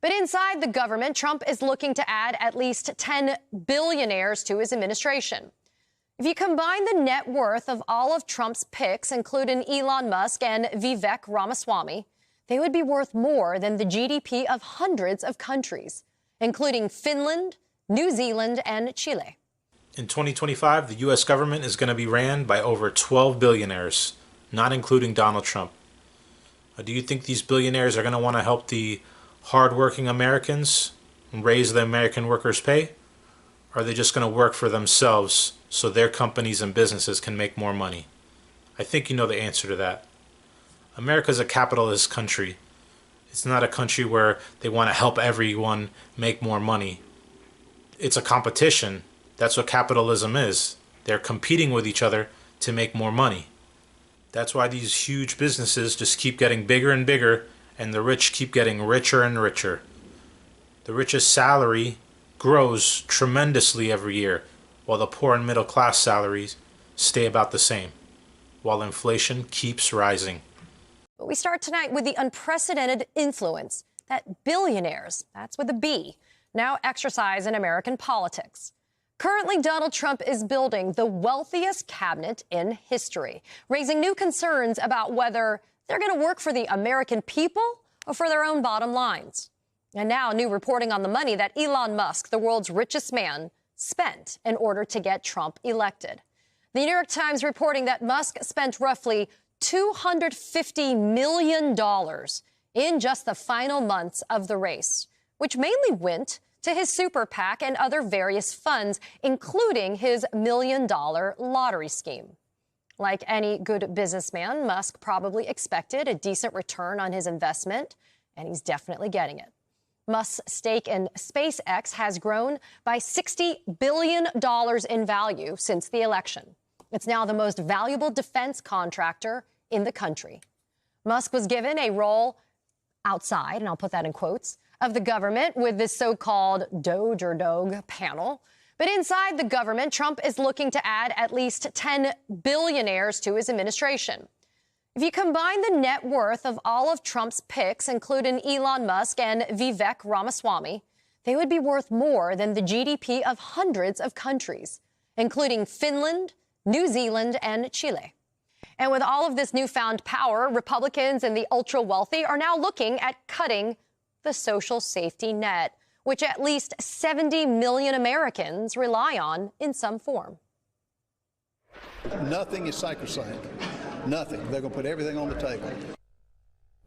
But inside the government, Trump is looking to add at least 10 billionaires to his administration. If you combine the net worth of all of Trump's picks, including Elon Musk and Vivek Ramaswamy, they would be worth more than the GDP of hundreds of countries, including Finland, New Zealand, and Chile. In 2025, the U.S. government is going to be ran by over 12 billionaires, not including Donald Trump. Do you think these billionaires are going to want to help the hardworking Americans and raise the American workers' pay? Or are they just going to work for themselves so their companies and businesses can make more money? I think you know the answer to that. America's a capitalist country. It's not a country where they want to help everyone make more money. It's a competition. That's what capitalism is. They're competing with each other to make more money. That's why these huge businesses just keep getting bigger and bigger, and the rich keep getting richer and richer. The richest salary grows tremendously every year, while the poor and middle class salaries stay about the same, while inflation keeps rising. But we start tonight with the unprecedented influence that billionaires, that's with a B, now exercise in American politics. Currently, Donald Trump is building the wealthiest cabinet in history, raising new concerns about whether they're going to work for the American people or for their own bottom lines. And now new reporting on the money that Elon Musk, the world's richest man, spent in order to get Trump elected. The New York Times reporting that Musk spent roughly $250 million in just the final months of the race, which mainly went to his super PAC and other various funds, including his $1 million lottery scheme. Like any good businessman, Musk probably expected a decent return on his investment, and he's definitely getting it. Musk's stake in SpaceX has grown by $60 billion in value since the election. It's now the most valuable defense contractor in the country. Musk was given a role outside, and I'll put that in quotes, of the government with this so-called Doge or Doge panel. But inside the government, Trump is looking to add at least 10 billionaires to his administration. If you combine the net worth of all of Trump's picks, including Elon Musk and Vivek Ramaswamy, they would be worth more than the GDP of hundreds of countries, including Finland, New Zealand, and Chile. And with all of this newfound power, Republicans and the ultra-wealthy are now looking at cutting the social safety net, which at least 70 million Americans rely on in some form. Nothing is sacrosanct. Nothing. They're going to put everything on the table.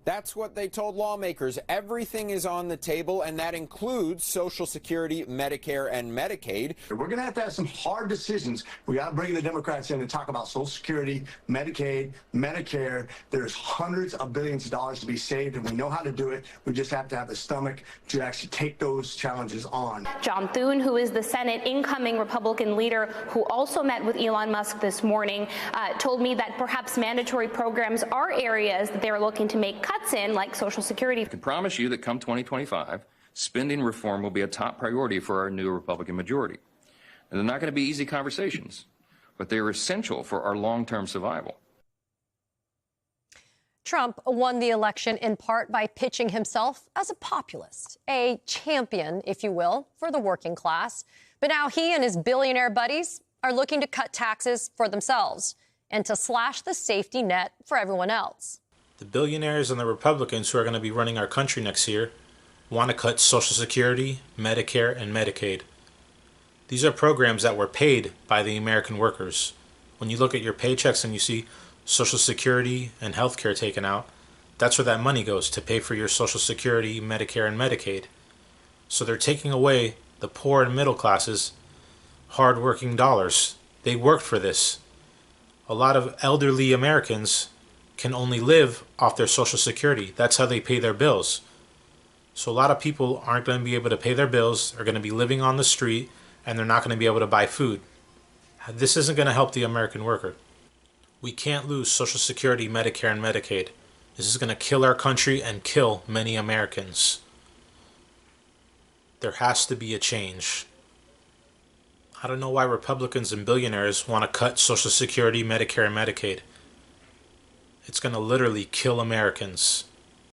That's what they told lawmakers. Everything is on the table, and that includes Social Security, Medicare, and Medicaid. We're going to have some hard decisions. We got to bring the Democrats in and talk about Social Security, Medicaid, Medicare. There's hundreds of billions of dollars to be saved, and we know how to do it. We just have to have the stomach to actually take those challenges on. John Thune, who is the Senate incoming Republican leader, who also met with Elon Musk this morning, told me that perhaps mandatory programs are areas that they're looking to make cuts in, like Social Security. I can promise you that come 2025, spending reform will be a top priority for our new Republican majority. And they're not going to be easy conversations, but they are essential for our long-term survival. Trump won the election in part by pitching himself as a populist, a champion, if you will, for the working class. But now he and his billionaire buddies are looking to cut taxes for themselves and to slash the safety net for everyone else. The billionaires and the Republicans who are going to be running our country next year want to cut Social Security, Medicare, and Medicaid. These are programs that were paid by the American workers. When you look at your paychecks and you see Social Security and health care taken out, that's where that money goes, to pay for your Social Security, Medicare, and Medicaid. So they're taking away the poor and middle classes' hard-working dollars. They worked for this. A lot of elderly Americans can only live off their Social Security. That's how they pay their bills. So a lot of people aren't going to be able to pay their bills, are going to be living on the street, and they're not going to be able to buy food. This isn't going to help the American worker. We can't lose Social Security, Medicare, and Medicaid. This is going to kill our country and kill many Americans. There has to be a change. I don't know why Republicans and billionaires want to cut Social Security, Medicare, and Medicaid. It's going to literally kill Americans.